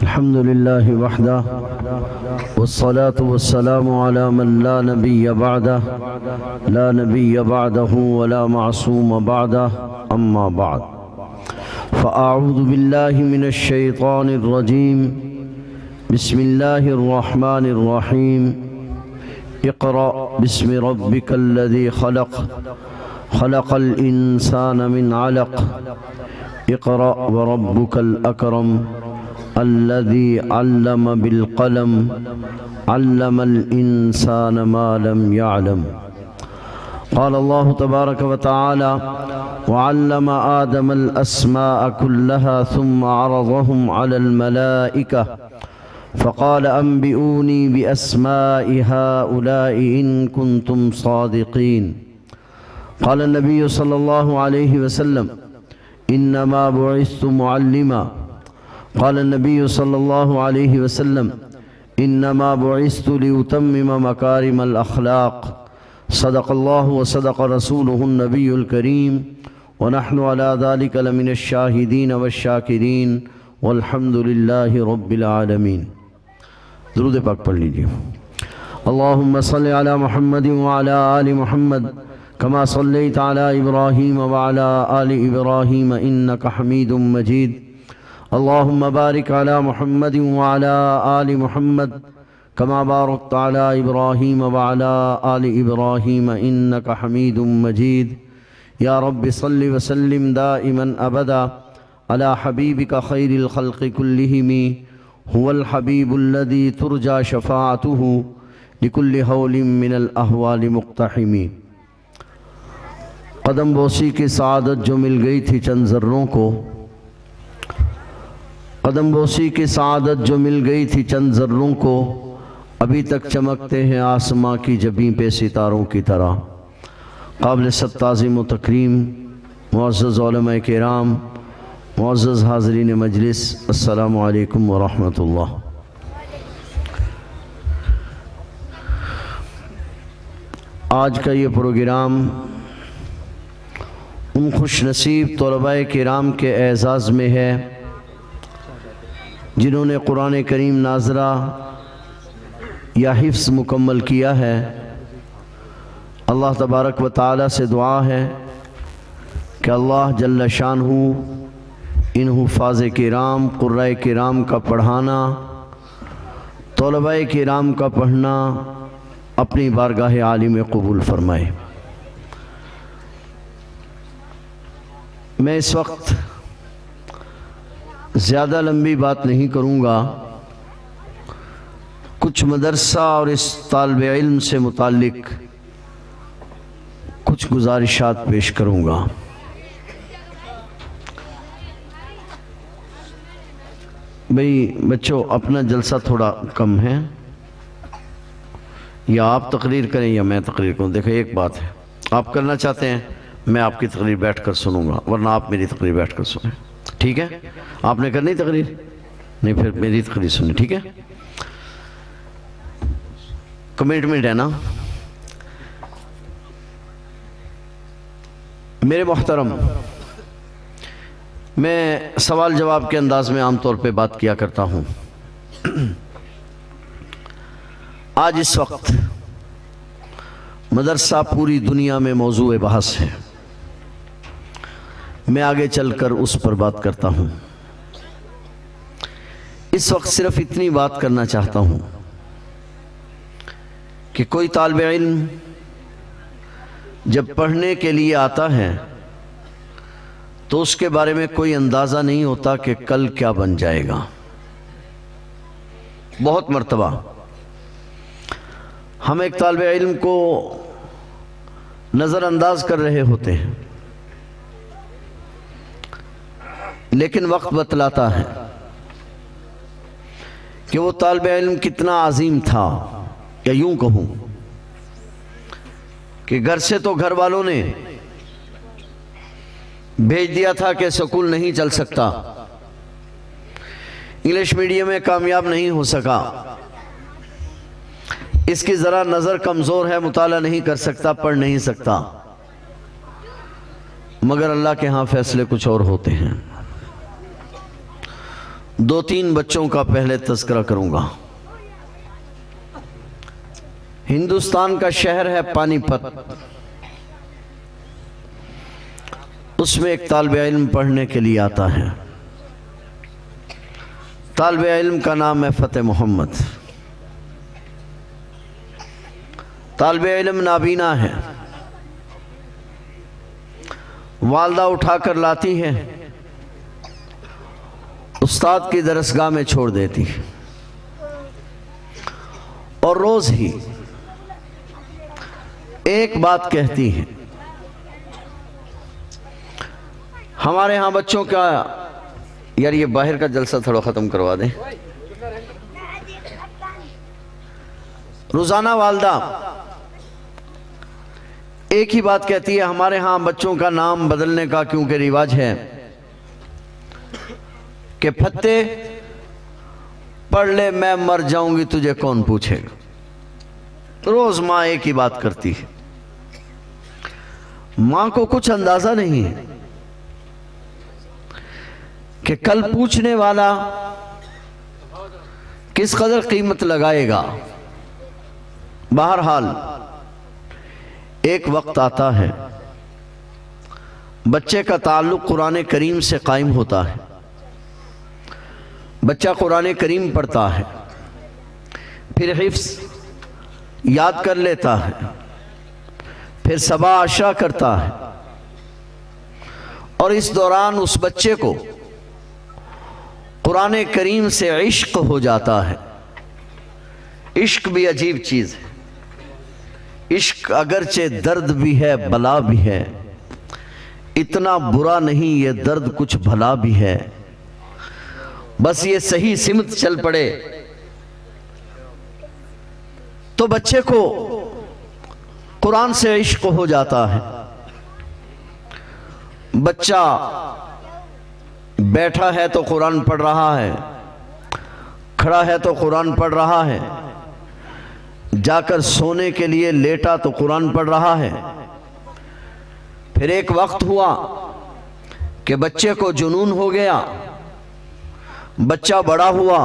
अल्हम्दुलिल्लाह वहदा वस्सलातु वस्सलामु अला मन ला नबिय्य बअदह ला नबिय्य बअदहु वला मासूम बअदह अम्मा बाद फ़अऊज़ु बिल्लाहि मिनश शैतानिर रजीम बिस्मिल्लाहिर रहमानिर रहीम इक़रा बिस्मि रब्बिकल्लज़ी खलक़ खलक़ल इंसाना मिन अलक़ इक़रा व रब्बुकल अकरम अल्लज़ी अल्लम बिल क़लम अल्लमल इंसाना मा लम यअलम क़ाल अल्लाहु तबारक व तआला व अल्लम आदमल अस्माअ कुल्लहा सुम्मा अरज़हुम अलल मलाइका फ़क़ाल अंबिऊनी बिअस्माइ हाउलाइ इन कुंतुम सादिक़ीन क़ाल नबी सल्लल्लाहु अलैहि वसल्लम इन्नमा बुइस्तु मुअल्लिमा क़ाल नबी सल्लल्लाहु अलैहि वसल्लम इन्नमा बुइस्तु लिउतम्मिम मकारिमल अख़लाक़ सदक़ल्लाहु व सदक़ रसूलुहुन नबियुल करीम व नहनु अला ज़ालिका लमिनश शाहिदीन वश्शाकिरीन वल्हम्दुलिल्लाहि रब्बिल आलमीन। दुरूद पाक पढ़ लीजिए। अल्लाहुम्मा सल्लि अला मुहम्मदिन व अला आलि मुहम्मद कमा सल्लैता अला इब्राहीम व अला आलि इब्राहीम इन्नका हमीदुम मजीद। अल्लाहुम्मा बारिक अला मुहम्मदिन व अला आलि मुहम्मद कमा बारकता अला इब्राहीम व अला आलि इब्राहीम इन्नका हमीदुम मजीद। या रब्बि सल्लि व सल्लिम दाइमन अबदा अला हबीबिका खैरिल खल्क़ि कुल्लिहिम हुवल हबीबुल्लज़ी तुरजा शफ़ाअतुहु लिकुल्लि हौलिम मिनल अहवालि मुक़्तहिमी। कदम बोसी की सआदत जो मिल गई थी चंद ज़र्रों को, कदम बोसी की सआदत जो मिल गई थी चंद ज़र्रों को, अभी तक चमकते हैं आसमां की जबीं पे सितारों की तरह। काबिल सत्ताज़ीम व तकरीम मुअज़्ज़ज़ उलमा किराम, मुअज़्ज़ज़ हाज़रीन मजलिस, अस्सलामु अलैकुम व रहमतुल्लाह। आज का ये प्रोग्राम उन खुशनसीब तलबाए किराम के एज़ाज़ में है जिन्होंने कुरान करीम नाज़रा या हिफ्ज़ मुकम्मल किया है। अल्लाह तबारक व तआला से दुआ है कि अल्लाह जल्ल शानहू इन हुफ़ाज़ किराम क़ुर्राए किराम का पढ़ाना, तलबाए किराम का पढ़ना अपनी बारगाह आली में कबूल फरमाए। मैं इस वक्त ज़्यादा लंबी बात नहीं करूँगा, कुछ मदरसा और इस तालिब इल्म से मुताल्लिक़ कुछ गुजारिशात पेश करूँगा। भाई बच्चों, अपना जलसा थोड़ा कम है, या आप तकरीर करें या मैं तकरीर करूँ। देखो एक बात है, आप करना चाहते हैं मैं आपकी तकरीर बैठकर सुनूंगा, वरना आप मेरी तकरीर बैठकर सुनें, ठीक है? आपने करनी तकरीर? नहीं, फिर मेरी तकरीर सुने, ठीक है? कमिटमेंट है ना? मेरे मोहतरम, मैं सवाल जवाब के अंदाज में आमतौर पे बात किया करता हूँ। आज इस वक्त मदरसा पूरी दुनिया में मौजूए बहस है। मैं आगे चलकर उस पर बात करता हूँ। इस वक्त सिर्फ इतनी बात करना चाहता हूँ कि कोई तालिब इल्म जब पढ़ने के लिए आता है तो उसके बारे में कोई अंदाज़ा नहीं होता कि कल क्या बन जाएगा। बहुत मर्तबा हम एक तालिब इल्म को नज़रअंदाज कर रहे होते हैं, लेकिन वक्त बतलाता है कि वो तालिब इल्म कितना अजीम था, या यूं कहूं कि घर से तो घर वालों ने भेज दिया था कि स्कूल नहीं चल सकता, इंग्लिश मीडियम में कामयाब नहीं हो सका, इसकी ज़रा नज़र कमज़ोर है, मुताला नहीं कर सकता, पढ़ नहीं सकता। मगर अल्लाह के यहाँ फ़ैसले कुछ और होते हैं। दो तीन बच्चों का पहले तज़किरा करूंगा। हिंदुस्तान का शहर है पानीपत, उसमें एक तालिबे इल्म पढ़ने के लिए आता है। तालिबे इल्म का नाम है फ़तेह मोहम्मद। तालिबे इल्म नाबीना है। वालदा उठाकर लाती है, उस्ताद की दरसगाह में छोड़ देती और रोज ही एक बात कहती है, हमारे यहाँ बच्चों का, यार ये बाहर का जलसा थोड़ा ख़त्म करवा दें। रोज़ाना वालदा एक ही बात कहती है, हमारे यहाँ बच्चों का नाम बदलने का क्योंकि रिवाज है कि फत्ते पढ़ ले मैं मर जाऊंगी तुझे कौन पूछेगा। रोज माँ एक ही बात करती है। माँ को कुछ अंदाजा नहीं है कि कल पूछने वाला किस कदर कीमत लगाएगा। बहरहाल एक वक्त आता है, बच्चे का ताल्लुक कुरान करीम से कायम होता है। बच्चा कुरान करीम पढ़ता है, फिर हिफ्स याद कर लेता है, फिर सबा आशरा करता है और इस दौरान उस बच्चे को कुरान करीम से इश्क हो जाता है। इश्क भी अजीब चीज़ है। इश्क अगरचे दर्द भी है बला भी है, इतना बुरा नहीं ये दर्द कुछ भला भी है, बस ये सही सिमत चल पड़े तो बच्चे को कुरान से इश्क हो जाता है। बच्चा बैठा है तो कुरान पढ़ रहा है, खड़ा है तो कुरान पढ़ रहा है, जाकर सोने के लिए लेटा तो कुरान पढ़ रहा है। फिर एक वक्त हुआ कि बच्चे को जुनून हो गया, बच्चा बड़ा हुआ,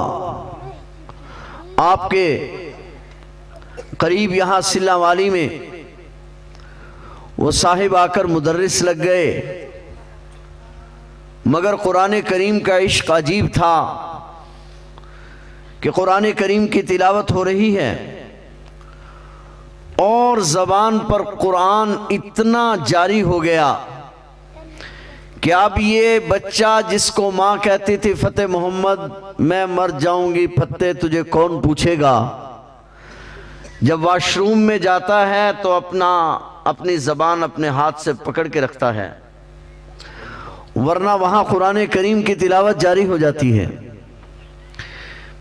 आपके करीब यहाँ सिल्ला वाली में वो साहिब आकर मुदर्रिस लग गए, मगर कुरान करीम का इश्क अजीब था कि कुरान करीम की तिलावत हो रही है और ज़बान पर कुरान इतना जारी हो गया कि अब ये बच्चा जिसको माँ कहती थी फ़तेह मोहम्मद मैं मर जाऊंगी फत्ते तुझे कौन पूछेगा, जब वॉशरूम में जाता है तो अपनी ज़बान अपने हाथ से पकड़ के रखता है, वरना वहाँ कुरान करीम की तिलावत जारी हो जाती है।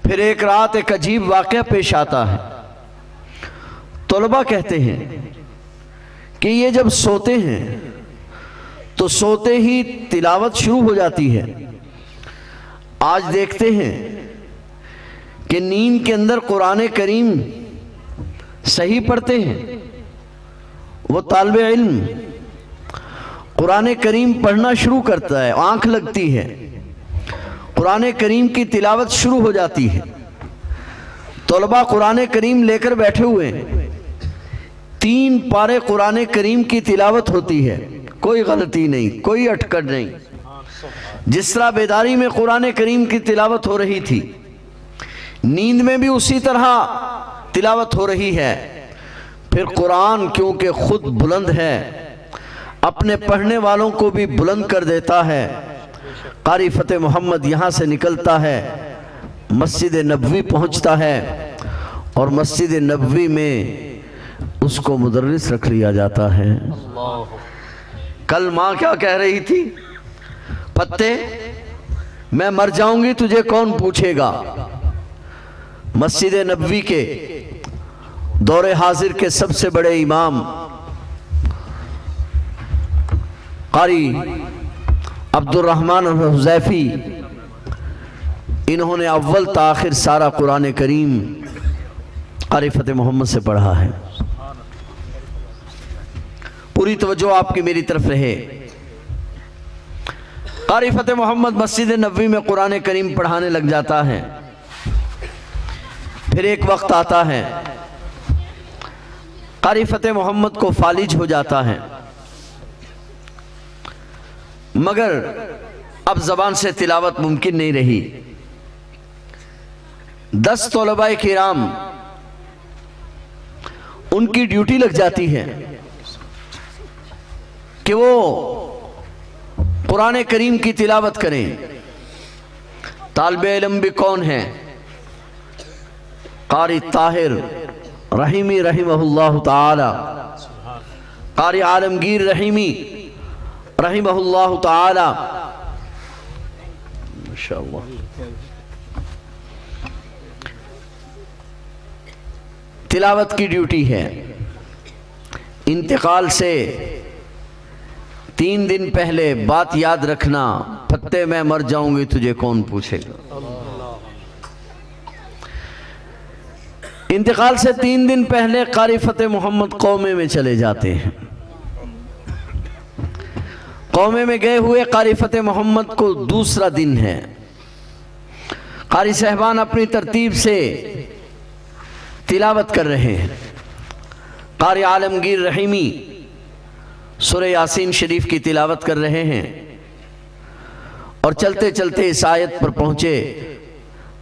फिर एक रात एक अजीब वाक़या पेश आता है। तलबा कहते हैं कि ये जब सोते हैं तो सोते ही तिलावत शुरू हो जाती है। आज देखते हैं कि नींद के अंदर कुरान करीम सही पढ़ते हैं। वो तालिबे इल्म कुरान करीम पढ़ना शुरू करता है, आंख लगती है, कुरान करीम की तिलावत शुरू हो जाती है। तलबा कुरान करीम लेकर बैठे हुए हैं, 3 पारे कुरान करीम की तिलावत होती है, कोई गलती नहीं, कोई अटकट नहीं। जिस तरह बेदारी में कुरान करीम की तिलावत हो रही थी, नींद में भी उसी तरह तिलावत हो रही है। फिर कुरान क्योंकि खुद बुलंद है, अपने पढ़ने वालों को भी बुलंद कर देता है। कारी फ़तेह मोहम्मद यहाँ से निकलता है, मस्जिद नबवी पहुँचता है और मस्जिद नबवी में उसको मुदर्रिस रख लिया जाता है। कल माँ क्या कह रही थी, फत्ते मैं मर जाऊंगी तुझे कौन पूछेगा। मस्जिद नबवी के दौरे हाजिर के सबसे बड़े इमाम कारी अब्दुर्रहमान हुज़ैफ़ी, इन्होंने अव्वल ताखिर सारा कुरान करीम कारी फ़तेह मोहम्मद से पढ़ा है। पूरी तवज्जो आपकी मेरी तरफ रहे। कारी फतेह मोहम्मद मस्जिद नबवी में कुरान करीम पढ़ाने लग जाता है। फिर एक वक्त आता है कारी फतेह मोहम्मद को फालिज हो जाता है, मगर अब जबान से तिलावत मुमकिन नहीं रही। 10 तौलबाए किराम उनकी ड्यूटी लग जाती है कि वो कुरान करीम की तिलावत करें। तालिबे इल्म भी कौन है? कारी ताहिर रहीमी रहिमहुल्लाह ताला, कारी आलमगीर रहीमी रहिमहुल्लाह ताला। माशाअल्लाह। तिलावत की ड्यूटी है। इंतकाल से 3 दिन पहले बात याद रखना, फत्ते मैं मर जाऊंगी तुझे कौन पूछेगा। इंतकाल से 3 दिन पहले कारी फतेह मोहम्मद कौमे में चले जाते हैं। कौमे में गए हुए कारी फतेह मोहम्मद को दूसरा दिन है। कारी साहबान अपनी तरतीब से तिलावत कर रहे हैं। कारी आलमगीर रहीमी सूरह यासीन शरीफ की तिलावत कर रहे हैं और चलते चलते इस आयत पर पहुंचे,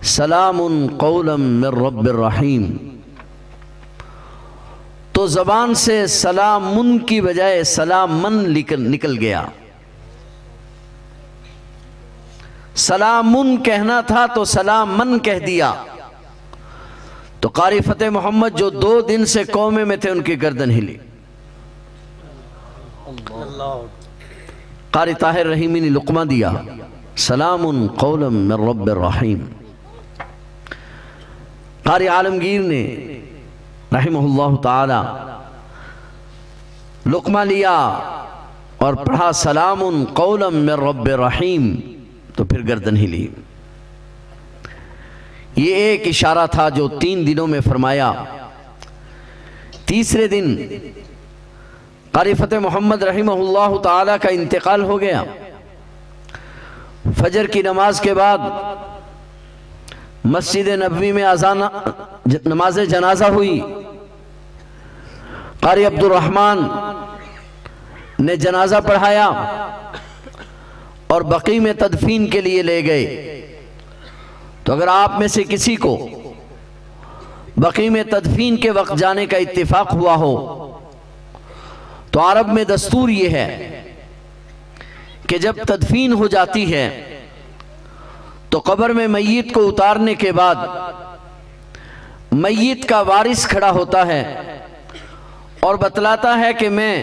सलामुन कौलम मिर रब्बिर रहीम। तो जबान से सलामुन की बजाय सलामन निकल गया। सलामुन कहना था तो सलामन कह दिया। तो कारी फतेह मोहम्मद जो 2 दिन से कौमे में थे उनकी गर्दन हिली। कारी ताहिर रहीमी ने लुकमा दिया, सलामुन कौलम मिर रब्बिर रहीम। कारी आलमगीर ने रहिमहुल्लाह ताला लुकमा लिया और पढ़ा, सलामुन कौलम मिर रब्बिर रहीम। तो फिर गर्दन हिली। ये एक इशारा था जो 3 दिनों में फरमाया। तीसरे दिन कारी फतेह मोहम्मद रहिमहुल्लाह ताला का इंतकाल हो गया। फजर की नमाज के बाद मस्जिद नबवी में अज़ान नमाज जनाजा हुई। कारी अब्दुर्रहमान ने जनाजा पढ़ाया और बकी में तदफीन के लिए ले गए। तो अगर आप में से किसी को बकी में तदफीन के वक्त जाने का इत्तिफाक हुआ हो तो अरब में दस्तूर ये है कि जब तदफीन हो जाती है तो कब्र में मय्यत को उतारने के बाद मय्यत का वारिस खड़ा होता है और बतलाता है कि मैं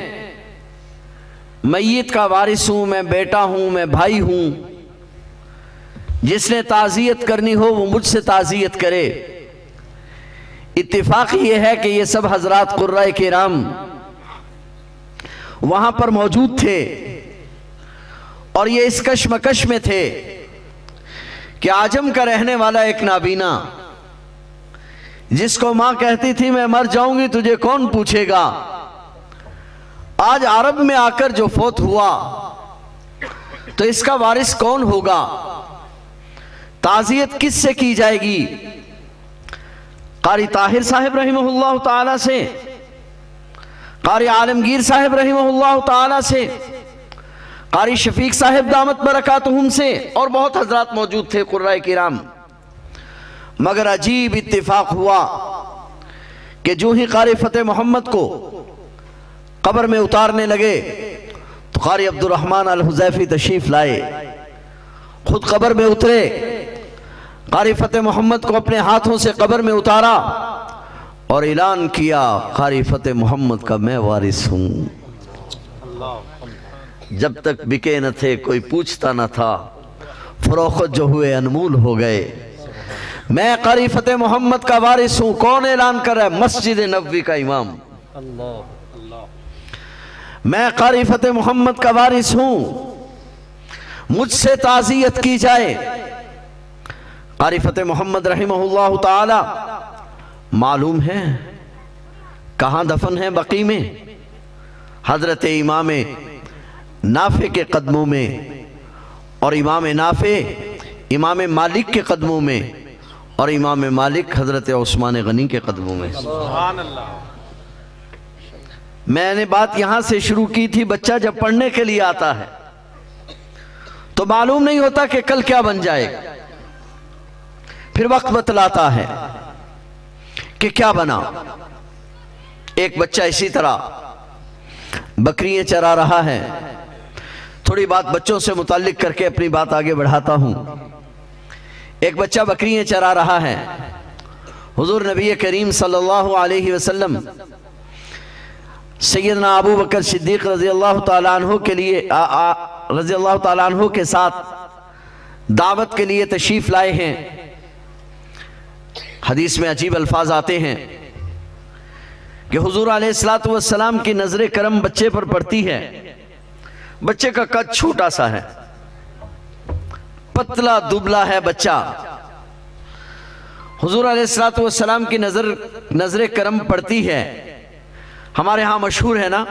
मय्यत का वारिस हूं, मैं बेटा हूं, मैं भाई हूं। जिसने ताज़ियत करनी हो वो मुझसे ताज़ियत करे। इत्तिफाक ये है कि ये सब हजरात कुर्राए किराम वहां पर मौजूद थे और ये इस कश्मकश में थे कि आजम का रहने वाला एक नाबीना जिसको मां कहती थी मैं मर जाऊंगी तुझे कौन पूछेगा, आज अरब में आकर जो फौत हुआ तो इसका वारिस कौन होगा, ताज़ियत किससे की जाएगी। कारी ताहिर साहिब रहिमहुल्लाह ताला से, कारी आलमगीर साहिब रहिमहुल्लाह ताला से, कारी शफीक साहिब दामत बरकातुहुम से और बहुत हजरात मौजूद थे कुर्राए किराम। मगर अजीब इत्तिफाक हुआ कि जो ही कारी फतेह मोहम्मद को कब्र में उतारने लगे तो कारी अब्दुर्रहमान अल हुज़ैफी तशरीफ लाए, खुद कब्र में उतरे, कारी फतेह मोहम्मद को अपने हाथों से कब्र में उतारा और ऐलान किया, कारी फतेह मोहम्मद का मैं वारिस हूं। जब तक बिके न थे कोई पूछता न था, फरोख्त जो हुए अनमोल हो गए। मैं कारी फतेह मोहम्मद का वारिस हूं। कौन ऐलान कर रहा है? मस्जिद नबवी का इमाम। मैं कारी फतेह मोहम्मद का वारिस हूं, मुझसे ताज़ियत की जाए। कारी फतेह मोहम्मद रहिमहुल्लाह ताला मालूम है कहां दफन है? बकी में। हजरत इमाम नाफे के कदमों में और इमाम नाफे इमाम मालिक के कदमों में और इमाम मालिक हज़रत उस्मान गनी के कदमों में। सुभान अल्लाह। मैंने बात यहां से शुरू की थी, बच्चा जब पढ़ने के लिए आता है तो मालूम नहीं होता कि कल क्या बन जाएगा, फिर वक्त बतलाता है कि क्या बना। एक बच्चा इसी तरह बकरियां चरा रहा है। थोड़ी बात बच्चों से मुताल्लिक करके अपनी बात आगे बढ़ाता हूं। एक बच्चा बकरियां चरा रहा है। हुजूर नबी करीम सल्लल्लाहु अलैहि वसल्लम सैयदना अबू बकर सिद्दीक रज़ी अल्लाह ताला अन्हु के लिए रज़ी अल्लाह ताला अन्हु के साथ दावत के लिए तशरीफ लाए हैं। हदीस में अजीब अल्फाज आते हैं कि हुजूर अलैहिस्सलातु वस्सलाम की नजर करम बच्चे पर पड़ती है। बच्चे का कद छोटा सा है, पतला दुबला है बच्चा। हुजूर अलैहिस्सलातु वस्सलाम की नजर करम पड़ती है। हमारे यहां मशहूर है ना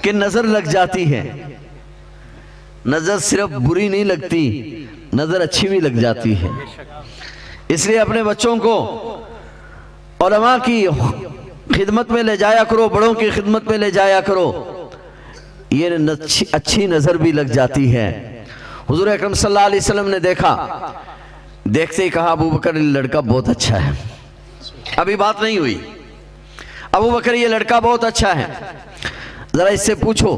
कि नजर लग जाती है। नजर सिर्फ बुरी नहीं लगती, नजर अच्छी भी लग जाती है। इसलिए अपने बच्चों को उलमा की खिदमत में ले जाया करो, बड़ों की खिदमत में ले जाया करो, ये अच्छी नजर भी लग जाती है। हुजूर अकरम सल्लल्लाहु अलैहि वसल्लम ने देखा, देखते ही कहा अबू बकर ये लड़का बहुत अच्छा है। अभी बात नहीं हुई, अबू बकर ये लड़का बहुत अच्छा है, जरा इससे पूछो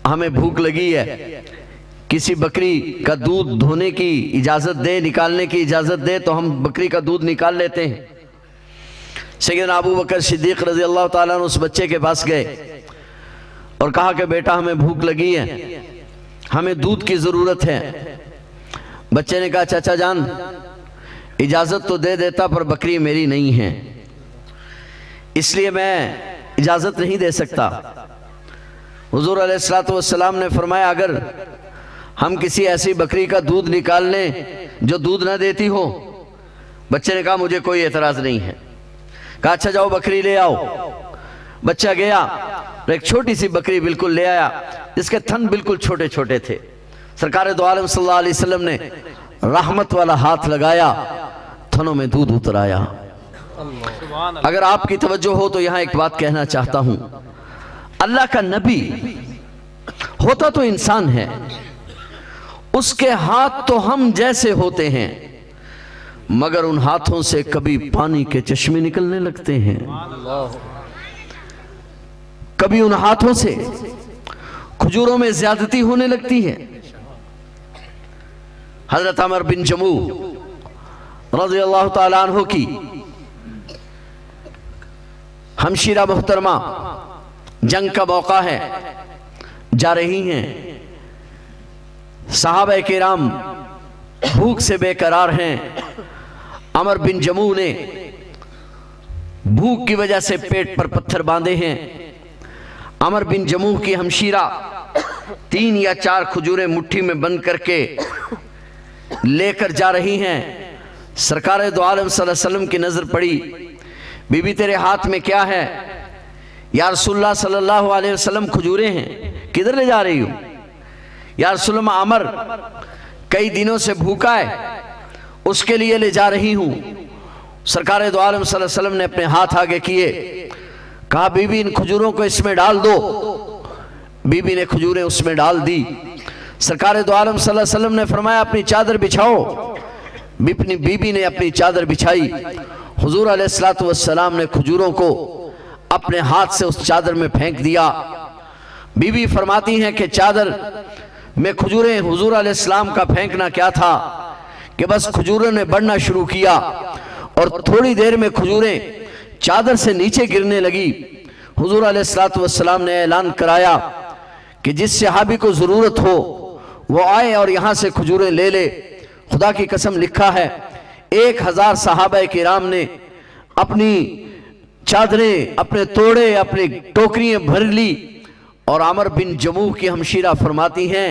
हमें भूख लगी है, किसी बकरी का दूध धोने की इजाजत दे, निकालने की इजाजत दे तो हम बकरी का दूध निकाल लेते हैं। सैयदना अबू बकर सिद्दीक रज़ी अल्लाह ताला अन्हु उस बच्चे के पास गए और कहा कि बेटा हमें भूख लगी है, हमें दूध की जरूरत है। बच्चे ने कहा चाचा जान इजाजत तो दे देता पर बकरी मेरी नहीं है, इसलिए मैं इजाजत नहीं दे सकता। हुजूर अलैहिस्सलातु वस्सलाम ने फरमाया अगर हम किसी ऐसी बकरी का दूध निकाल लें जो दूध ना देती हो। बच्चे ने कहा मुझे कोई एतराज नहीं है। कहा अच्छा जाओ बकरी ले आओ। बच्चा गया, एक छोटी सी बकरी बिल्कुल ले आया जिसके थन बिल्कुल छोटे छोटे थे। सरकार दो आलम सल्लल्लाहु अलैहि वसल्लम ने रहमत वाला हाथ लगाया, थनों में दूध उतर आया। अगर आपकी तवज्जो हो तो यहां एक बात कहना चाहता हूं, अल्लाह का नबी होता तो इंसान है, उसके हाथ तो हम जैसे होते हैं, मगर उन हाथों से कभी पानी के चश्मे निकलने लगते हैं, कभी उन हाथों से खजूरों में ज्यादती होने लगती है। हजरत अमर बिन जमू रज़ी अल्लाह ताला अन्हु की हमशीरा मोहतरमा, जंग का मौका है, जा रही हैं। सहाबा किराम भूख से बेकरार हैं। अमर बिन जमू ने भूख की वजह से पेट पर पत्थर बांधे हैं। अमर बिन जमू की हमशीरा 3 या 4 खजूरें मुट्ठी में बंद करके लेकर जा रही हैं। सरकार दो आलम सल्लल्लाहु अलैहि वसल्लम की नजर पड़ी, बीबी तेरे हाथ में क्या है? या रसूलुल्लाह सल्लल्लाहु अलैहि वसल्लम खजूरें हैं, किधर ले जा रही हो? या रसूलुल्लाह अमर कई दिनों से भूखा है, उसके लिए ले जा रही हूं। सरकार दो आलम सल्लल्लाहु अलैहि वसल्लम ने अपने हाथ आगे किए, कहा बीबी इन खजूरों को इसमें डाल दो। बीबी ने खजूरें उसमें डाल दी। सरकार दो आलम सल्लल्लाहु अलैहि वसल्लम ने फरमाया अपनी चादर बिछाओ। बीबी ने अपनी चादर बिछाई। हुजूर अलैहिस्सलातु वस्सलाम ने खजूरों को अपने हाथ से उस चादर में फेंक दिया। बीबी फरमाती हैं कि चादर में खजूरें हुजूर अलैहिस्सलाम का फेंकना क्या था कि बस खजूरों ने बढ़ना शुरू किया और थोड़ी देर में खजूरें चादर से नीचे गिरने लगी। हुजूर अलैहिस्सलातु वस्सलाम ने ऐलान कराया कि जिस सहाबी को जरूरत हो वो आए और यहां से खजूरें ले ले। खुदा की कसम लिखा है 1000 सहाबा किराम ने अपनी चादरें, अपने तोड़े, अपनी टोकरियां भर ली और अमर बिन जमू की हमशीरा फरमाती हैं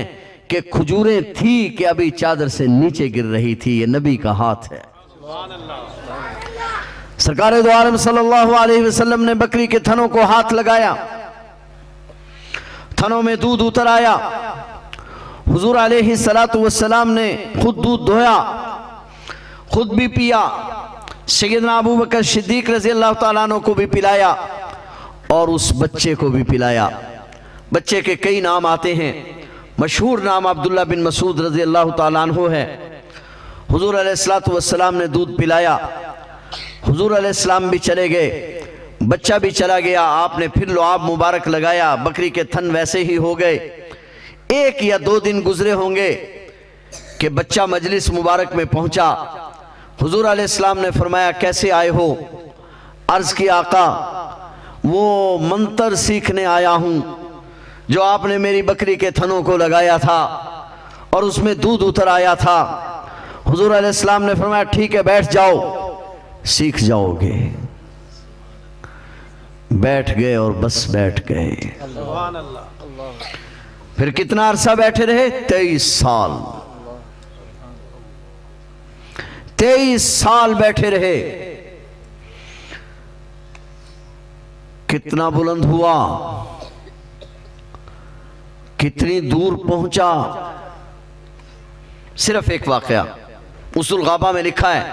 कि खजूरें थी कि अभी चादर से नीचे गिर रही थी। ये नबी का हाथ है। सरकार दो आलम सल्लल्लाहु अलैहि वसल्लम ने बकरी के थनों को हाथ लगाया, थनों में दूध उतर आया। हुजूर अलैहिस्सलातु वस्सलाम ने खुद दूध दोया, खुद भी पिया, सैयदना अबू बकर सिद्दीक रज़ी अल्लाह ताला अन्हु को भी पिलाया और उस बच्चे को भी पिलाया। बच्चे के कई नाम आते हैं, मशहूर नाम अब्दुल्ला बिन मसूद रज़ी अल्लाह ताला अन्हु है। हुजूर अलैहिस्सलातु वस्सलाम ने दूध पिलाया, हुजूर अलैहिस्सलाम भी चले गए, बच्चा भी चला गया। आपने फिर लुआब मुबारक लगाया, बकरी के थन वैसे ही हो गए। 1 या 2 दिन गुजरे होंगे कि बच्चा मजलिस मुबारक में पहुंचा। हुजूर अलैहिस्सलाम ने फरमाया कैसे आए हो? अर्ज की आका वो मंतर सीखने आया हूं जो आपने मेरी बकरी के थनों को लगाया था और उसमें दूध उतर आया था। हुजूर अलैहिस्सलाम ने फरमाया ठीक है बैठ जाओ, सीख जाओगे। बैठ गए और बस बैठ गए। फिर कितना अरसा बैठे रहे? 23 साल। 23 साल बैठे रहे। कितना बुलंद हुआ, कितनी दूर पहुंचा। सिर्फ एक वाकया उसूल गाबा में लिखा है,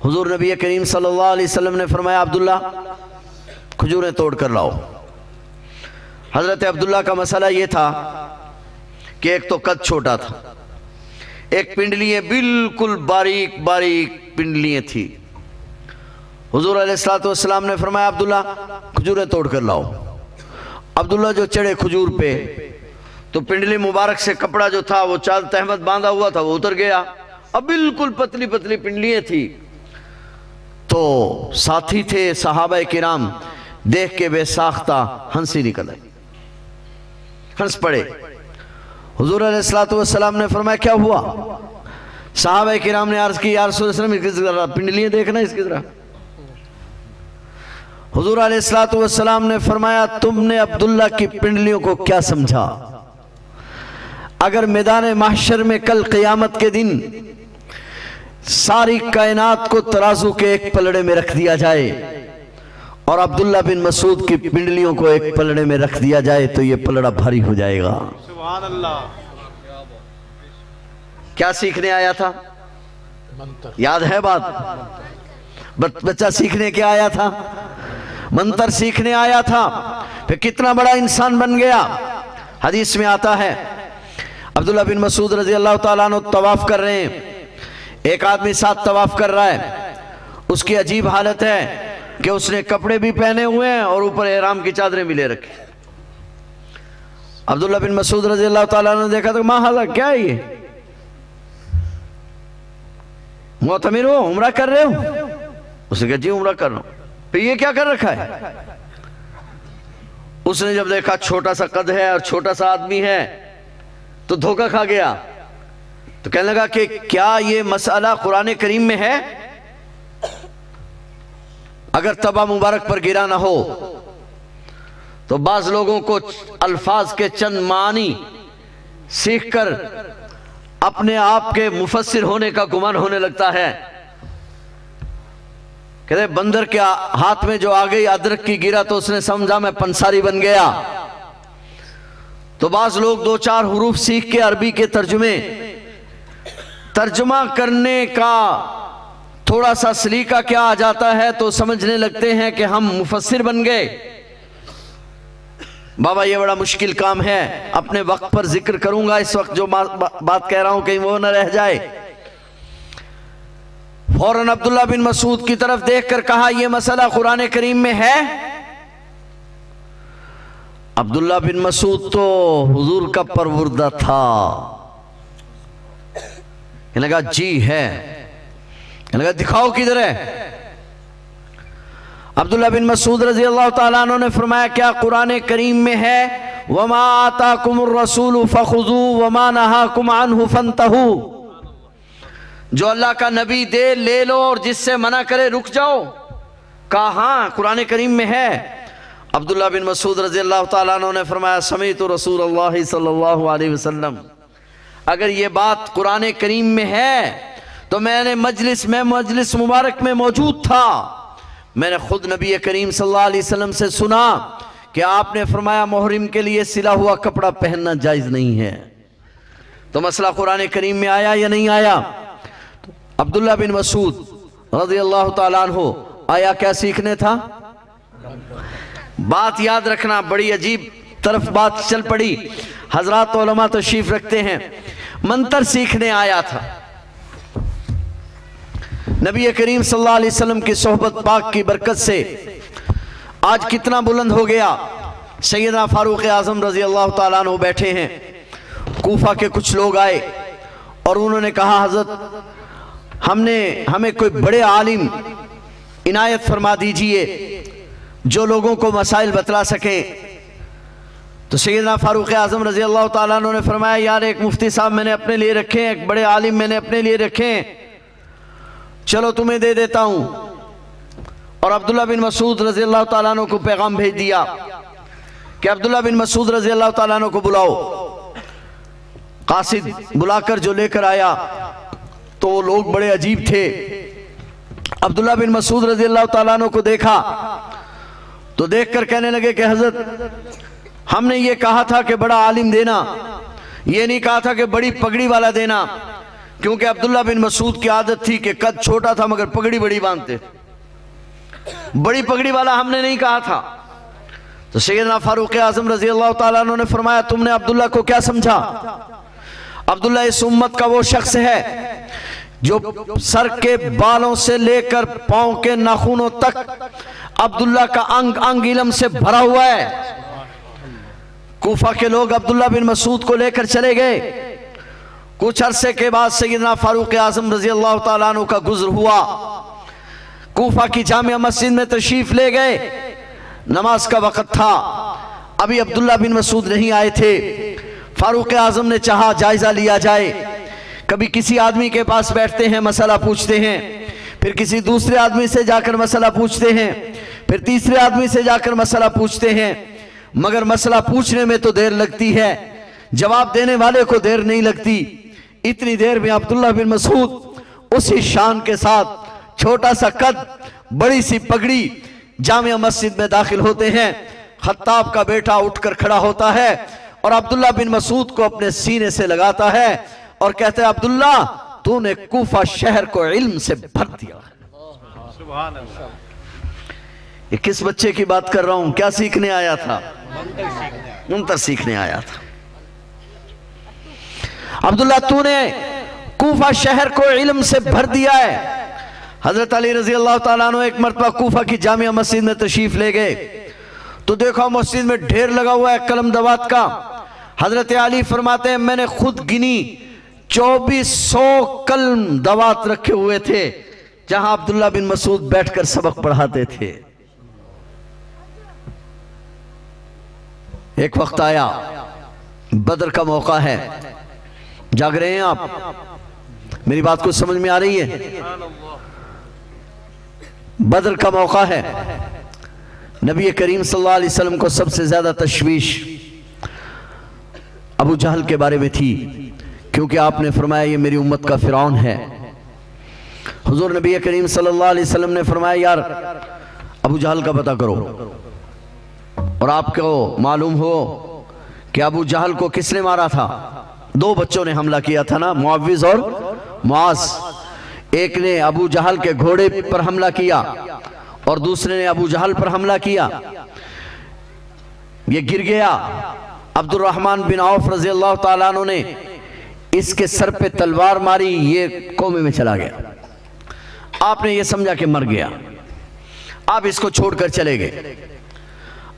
हुजूर नबी करीम सल्लल्लाहु अलैहि वसल्लम ने फरमाया अब्दुल्ला खजूरें तोड़ कर लाओ। हजरत अब्दुल्ला का मसला यह था कि एक तो कद छोटा था, एक पिंडलियां बिल्कुल बारीक बारीक पिंडलियां थी। हुजूर अलैहिस्सलातु वस्सलाम ने फरमाया अब्दुल्ला खजूरें तोड़ कर लाओ। अब्दुल्ला जो चढ़े खजूर पे तो पिंडली मुबारक से कपड़ा जो था वो चाल तहमत बांधा हुआ था वो उतर गया। अब बिल्कुल पतली पतली पिंडलियां थी। तो साथी थे सहाबा किराम, देख के बेसाख्ता हंसी निकल आई, हंस पड़े। हुजूर अलैहिस्सलातु वस्सलाम ने फरमाया क्या हुआ? सहाबा किराम ने अर्ज की या रसूल अल्लाह किस तरह पिंडलियां देखना इसकी तरह। हुजूर अलैहिस्सलातु वस्सलाम ने फरमाया तुमने अब्दुल्ला की पिंडलियों को क्या समझा? अगर मैदान महशर में कल क़यामत के दिन सारी कायनात को तराजू के एक पलड़े में रख दिया जाए और अब्दुल्ला बिन मसूद की पिंडलियों को एक पलड़े में रख दिया जाए तो ये पलड़ा भारी हो जाएगा। सुभान अल्लाह। क्या सीखने आया था? याद है बात? बच्चा सीखने क्या आया था? मंतर सीखने आया था। फिर कितना बड़ा इंसान बन गया। हदीस में आता है अब्दुल्ला बिन मसूद रजी अल्लाह ताला अन्हु तवाफ कर रहे हैं, एक आदमी साथ तवाफ कर रहा है। उसकी अजीब हालत है कि उसने कपड़े भी पहने हुए हैं और ऊपर एहराम की चादरें भी ले रखी। अब्दुल्ला बिन मसूद रजी अल्लाह ताला अन्हु ने देखा तो मां हाल क्या है ये? मुअतमिर हो, उम्रा कर रहे हो? उसने कहा जी उम्रा कर रहा हूं। फिर ये क्या कर रखा है? उसने जब देखा छोटा सा कद है और छोटा सा आदमी है तो धोखा खा गया। तो कहने लगा कि क्या ये मसला कुरान करीम में है? अगर तबा मुबारक पर गिरा ना हो तो बाज लोगों को अल्फाज के चंद मानी सीखकर अपने आप के मुफस्सिर होने का गुमान होने लगता है। कहते बंदर के हाथ में जो आ गई अदरक की गिरा तो उसने समझा मैं पंसारी बन गया। तो बाज लोग 2-4 हुरूफ सीख के अरबी के तर्जुमा करने का थोड़ा सा सलीका क्या आ जाता है तो समझने लगते हैं कि हम मुफस्सिर बन गए। बाबा ये बड़ा मुश्किल काम है। अपने वक्त पर जिक्र करूंगा, इस वक्त जो बात कह रहा हूं कहीं वो न रह जाए। फौरन अब्दुल्ला बिन मसूद की तरफ देखकर कहा यह मसला कुरान करीम में है? अब्दुल्ला बिन मसूद तो हुजूर का परवरदा था। लगा जी है। लगा दिखाओ किधर है? अब्दुल्ला बिन मसूद रजी अल्लाह ताला अन्हु ने फरमाया क्या कुरान करीम में है वमा आताकुमुर रसूल फखुजू वमा नहाकुम अन्हु फंतहू, जो अल्लाह का नबी दे ले लो और जिससे मना करे रुक जाओ। कहा हाँ कुरान करीम में है। अब्दुल्ला बिन मसूद रजी अल्लाह ताला अन्हु ने फरमाया समीतु रसूलुल्लाह सल्लल्लाहु अलैहि वसल्लम, अगर ये बात कुरान करीम में है तो मैंने मजलिस मुबारक में मौजूद था। मैंने खुद नबी करीम सल्लल्लाहु अलैहि वसल्लम से सुना कि आपने फरमाया मुहरिम के लिए सिला हुआ कपड़ा पहनना जायज नहीं है। तो मसला कुरान करीम में आया या नहीं आया? अब्दुल्ला बिन मसूद रज़ी अल्लाह ताला अन्हु आया क्या सीखने था? बात याद रखना, बड़ी अजीब तरफ बात चल पड़ी। हजरात उलमा तशरीफ रखते हैं, मंतर सीखने आया था। नबी करीम सल्लल्लाहु अलैहि वसल्लम की सोहबत पाक की बरकत से आज कितना बुलंद हो गया। सैयदना फारूक आजम रजी अल्लाह ताला अन्हु बैठे हैं। कूफा के कुछ लोग आए और उन्होंने कहा, हजरत हमें कोई बड़े आलिम इनायत फरमा दीजिए जो लोगों को मसाइल बतला सकें। तो सैयदना फारूक आजम रजी अल्लाह ताला अन्हु ने फरमाया, यार एक मुफ्ती साहब मैंने अपने लिए रखे हैं, एक बड़े आलिम मैंने अपने लिए रखे हैं, चलो तुम्हें दे देता हूं। और अब्दुल्ला बिन मसूद रजी अल्लाह ताला अन्हु को पैगाम भेज दिया कि अब्दुल्ला बिन मसूद रजी अल्लाह ताला अन्हु को बुलाओ। कासिद बुलाकर जो लेकर आया तो वो लोग बड़े अजीब थे। अब्दुल्ला बिन मसूद रजी अल्लाह ताला अन्हु को देखा तो देखकर कहने लगे कि हजरत हमने ये कहा था कि बड़ा आलिम देना, ये नहीं कहा था कि बड़ी पगड़ी वाला देना, क्योंकि अब्दुल्ला बिन मसूद की आदत थी कि कद छोटा था मगर पगड़ी बड़ी बांधते। बड़ी पगड़ी वाला हमने नहीं कहा था। तो सैयदना फारूक आजम रजी अल्लाह ताला अन्हु ने फरमाया, तुमने अब्दुल्ला को क्या समझा? अब्दुल्ला इस उम्मत का वो शख्स है जो सर के बालों से लेकर पांव के नाखूनों तक अब्दुल्ला का अंग अंग इल्म से भरा हुआ है। कूफा के लोग अब्दुल्ला बिन मसूद को लेकर चले गए। कुछ अरसे के बाद सैयदना फारूक आजम रजी अल्लाह ताला अन्हु का गुज़र हुआ। कूफा की जामिया मस्जिद में तशरीफ ले गए। नमाज का वक़्त था, अभी अब्दुल्ला बिन मसूद नहीं आए थे। फारूक आजम ने चाहा जायजा लिया जाए। कभी किसी आदमी के पास बैठते हैं, मसला पूछते हैं, फिर किसी दूसरे आदमी से जाकर मसला पूछते हैं, फिर तीसरे आदमी से जाकर मसला पूछते हैं, मगर मसला पूछने में तो देर लगती है, जवाब देने वाले को देर नहीं लगती। इतनी देर में अब्दुल्ला बिन मसूद उसी शान के साथ, छोटा सा कद, बड़ी सी पगड़ी, जामिया मस्जिद में दाखिल होते हैं। खत्ताब का बेटा उठकर खड़ा होता है और अब्दुल्ला बिन मसूद को अपने सीने से लगाता है और कहते हैं, अब्दुल्ला तूने कूफा शहर को इल्म से भर दिया। सुभान अल्लाह। ये किस बच्चे की बात कर रहा हूं? क्या सीखने आया था? मंतर सीखने आया था। अब्दुल्ला तूने कूफा शहर को इल्म से भर दिया है। हजरत अली रजी अल्लाह ताला अन्हु एक मरतबा कूफा की जामिया मस्जिद में तशरीफ ले गए तो देखा मस्जिद में ढेर लगा हुआ है कलम दवात का। हजरत अली फरमाते हैं, मैंने खुद गिनी 2400 कलम दवात रखे हुए थे जहां अब्दुल्ला बिन मसूद बैठकर सबक पढ़ाते थे। एक वक्त आया, बदर का मौका है, जाग रहे हैं आप? मेरी बात को समझ में आ रही है? बदर का मौका है। नबी करीम सल्लल्लाहु अलैहि वसल्लम को सबसे ज्यादा तशवीश अबू जहल के बारे में थी, क्योंकि आपने फरमाया ये मेरी उम्मत का फिरौन है। हुजूर नबी करीम सल्लल्लाहु अलैहि वसल्लम ने फरमाया, यार अबू जहल का पता करो। और आपको मालूम हो कि अबू जहल को किसने मारा था? 2 बच्चों ने हमला किया था ना, मुअव्विज़ और मुआज़। एक ने अबू जहल के घोड़े पर हमला किया और दूसरे ने अबू जहल पर हमला किया। ये गिर गया। अब्दुर्रहमान बिन औफ रज़ी अल्लाह ताला अन्हु ने इसके सर पे तलवार मारी, ये कोमे में चला गया। आपने ये समझा कि मर गया, आप इसको छोड़कर चले गए।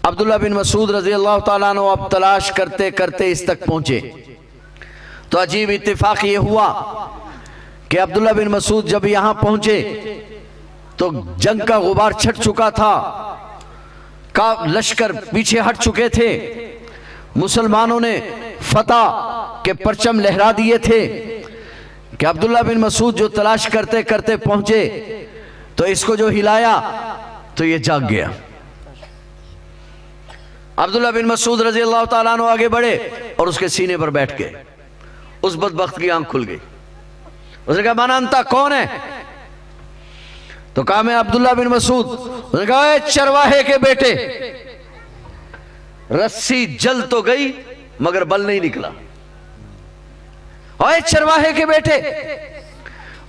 अब्दुल्ला बिन मसूद रज़ी अल्लाह ताला अन्हु अब तलाश करते करते इस तक पहुंचे तो अजीब इत्तेफाक ये हुआ कि अब्दुल्ला बिन मसूद जब यहां पहुंचे तो जंग का गुबार छट चुका था, का लश्कर पीछे हट चुके थे, मुसलमानों ने फतह के परचम लहरा दिए थे कि अब्दुल्ला बिन मसूद जो तलाश करते करते पहुंचे तो इसको जो हिलाया तो ये जाग गया। अब्दुल्ला बिन मसूद रजी अल्लाह ताला अन्हु आगे बढ़े और उसके सीने पर बैठ गए। उस बदबख्त की आंख खुल गई। उसने कहा, माना अंता कौन है? तो कहा, मैं अब्दुल्ला बिन मसूद। उसने कहा, चरवाहे के बेटे, रस्सी जल तो गई मगर बल नहीं निकला। ओए चरवाहे के बेटे,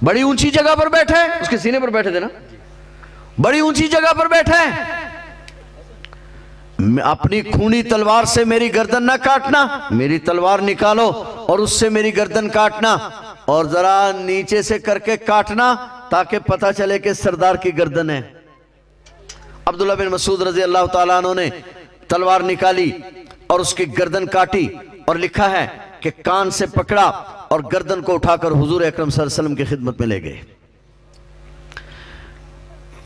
बड़ी ऊंची जगह पर बैठा है, उसके सीने पर बैठे थे ना, बड़ी ऊंची जगह पर बैठा है, अपनी खूनी तलवार से मेरी गर्दन ना काटना, मेरी तलवार निकालो और उससे मेरी गर्दन काटना, और जरा नीचे से करके काटना ताकि पता चले कि सरदार की गर्दन है। अब्दुल्ला बिन मसूद रजी अल्लाह ताला अन्हु ने तलवार निकाली और उसकी गर्दन काटी, और लिखा है कि कान से पकड़ा और गर्दन को उठाकर हुजूर अकरम सल्लल्लाहु अलैहि वसल्लम की खिदमत में ले गए।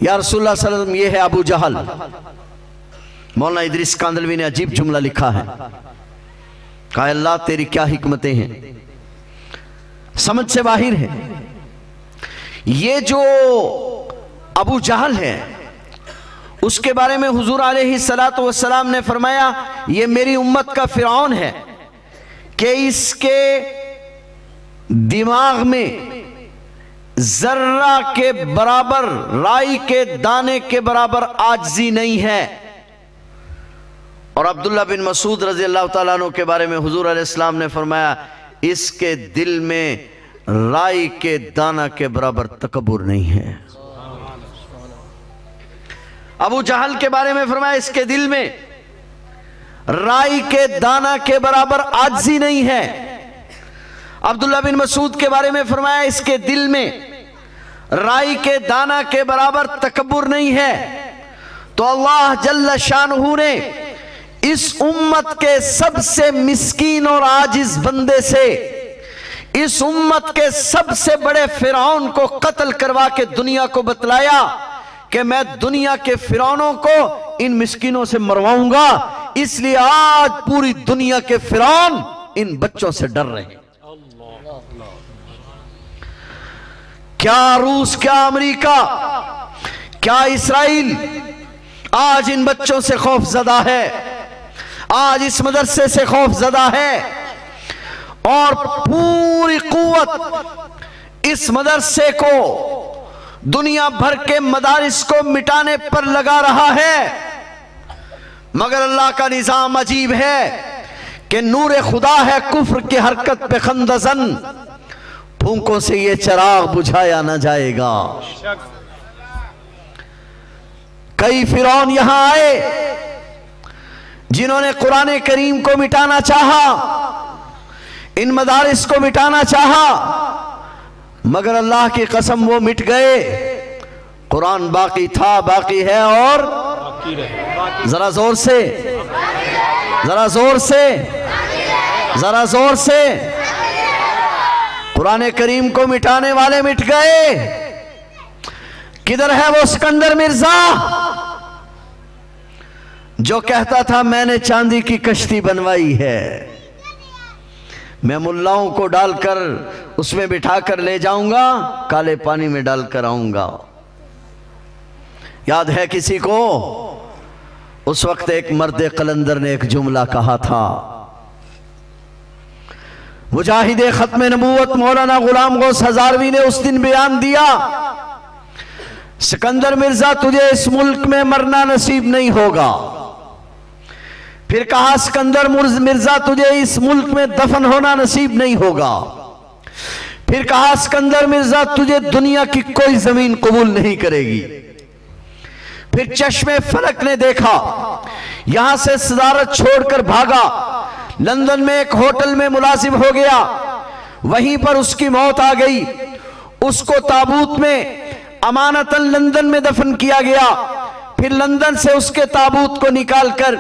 या रसूलुल्लाह सल्लल्लाहु अलैहि वसल्लम, ये है अबू जहल। मौलाना इदरीस कांदलवी ने अजीब जुमला लिखा है, कहा अल्लाह तेरी क्या हिकमतें हैं, समझ से बाहर है। ये जो अबू जहल है उसके बारे में हुजूर अलैहिस्सलातु वस्सलाम ने फरमाया, ये मेरी उम्मत का फिरौन है कि इसके दिमाग में जर्रा के बराबर, राई के दाने के बराबर आजिज़ी नहीं है। और अब्दुल्ला बिन मसूद रजी अल्लाह ताला अन्हु के बारे में हुजूर अलैहिस्सलाम ने फरमाया, इसके दिल में राई के दाना के बराबर तकब्बुर नहीं है। अबू जहल के बारे में फरमाया, इसके दिल में राई के दाना के बराबर आजिज़ी नहीं है। अब्दुल्ला बिन मसूद के बारे में फरमाया, इसके दिल में राई के दाना के बराबर तकब्बुर नहीं है। तो अल्लाह जल्ल शानहू ने इस उम्मत के सबसे मिस्कीन और आजिज बंदे से, इस उम्मत के सबसे बड़े फिरौन को कत्ल करवा के दुनिया को बतलाया कि मैं दुनिया के फिरौनों को इन मिस्कीनों से मरवाऊंगा, इसलिए आज पूरी दुनिया के फिरौन इन बच्चों से डर रहे हैं। क्या रूस, क्या अमेरिका, क्या इस्राइल आज इन बच्चों से खौफजदा है, आज इस मदरसे से खौफजदा है, और पूरी कुव्वत इस मदरसे को, दुनिया भर के मदारिस को मिटाने पर लगा रहा है। मगर अल्लाह का निजाम अजीब है कि नूर खुदा है कुफ्र की हरकत पे खंदजन, फूंकों से ये चिराग बुझाया न जाएगा। कई फिरौन यहां आए जिन्होंने कुरान करीम को मिटाना चाहा, इन मदारिस को मिटाना चाहा, मगर अल्लाह की कसम वो मिट गए। कुरान बाकी था, बाकी है और जरा जोर से, जरा जोर से, जरा जोर से, कुरान करीम को मिटाने वाले मिट गए। किधर है वो सिकंदर मिर्जा जो कहता था मैंने चांदी की कश्ती बनवाई है, मैं मुल्लाओं को डालकर उसमें बिठाकर ले जाऊंगा, काले पानी में डालकर आऊंगा। याद है किसी को? उस वक्त एक मर्द कलंदर ने एक जुमला कहा था, मुजाहिदे खत्म नबूवत मौलाना गुलाम गौस हजारवी ने उस दिन बयान दिया, सिकंदर मिर्जा तुझे इस मुल्क में मरना नसीब नहीं होगा। फिर कहा सिकंदर मिर्जा तुझे इस मुल्क में दफन होना नसीब नहीं होगा। फिर कहा सिकंदर मिर्जा तुझे दुनिया की कोई जमीन कबूल नहीं करेगी। फिर चश्मे फलक ने देखा, यहां से सदारत छोड़कर भागा, लंदन में एक होटल में मुलाजिम हो गया, वहीं पर उसकी मौत आ गई। उसको ताबूत में अमानतन लंदन में दफन किया गया। फिर लंदन से उसके ताबूत को निकालकर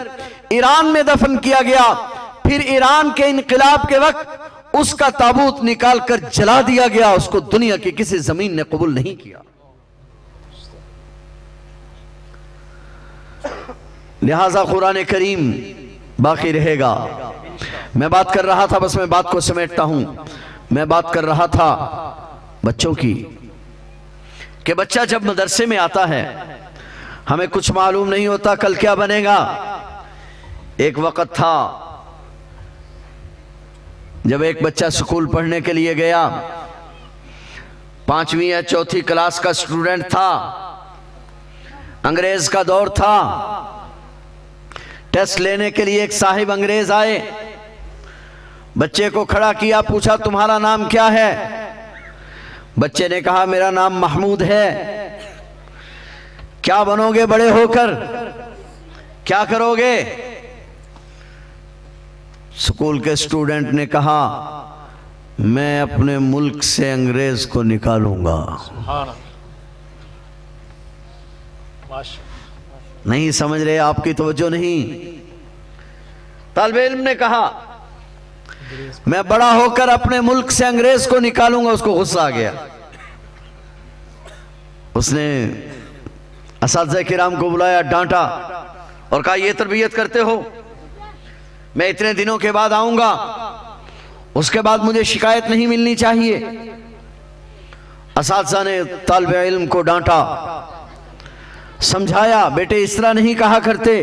ईरान में दफन किया गया। फिर ईरान के इनकलाब के वक्त उसका ताबूत निकालकर जला दिया गया। उसको दुनिया की किसी जमीन ने कबूल नहीं किया। लिहाजा कुरान करीम बाकी रहेगा। मैं बात कर रहा था, बस मैं बात को समेटता हूं, मैं बात कर रहा था बच्चों की, कि बच्चा जब मदरसे में आता है हमें कुछ मालूम नहीं होता कल क्या बनेगा। एक वक्त था जब एक बच्चा स्कूल पढ़ने के लिए गया, 5वीं या 4थी क्लास का स्टूडेंट था, अंग्रेज का दौर था। टेस्ट लेने के लिए एक साहिब अंग्रेज आए, बच्चे को खड़ा किया, पूछा तुम्हारा नाम क्या है? बच्चे ने कहा मेरा नाम महमूद है। क्या बनोगे बड़े होकर, क्या करोगे? स्कूल के स्टूडेंट ने कहा मैं अपने मुल्क से अंग्रेज को निकालूंगा। नहीं समझ रहे, आपकी तवज्जो नहीं। तालिबे इल्म ने कहा मैं बड़ा होकर अपने मुल्क से अंग्रेज को निकालूंगा। उसको गुस्सा आ गया। उसने असातिज़ा किराम को बुलाया, डांटा और कहा ये तरबियत करते हो? मैं इतने दिनों के बाद आऊंगा, उसके बाद मुझे शिकायत नहीं मिलनी चाहिए। असातिज़ा ने तालिबे इल्म को डांटा, समझाया बेटे इस तरह नहीं कहा करते,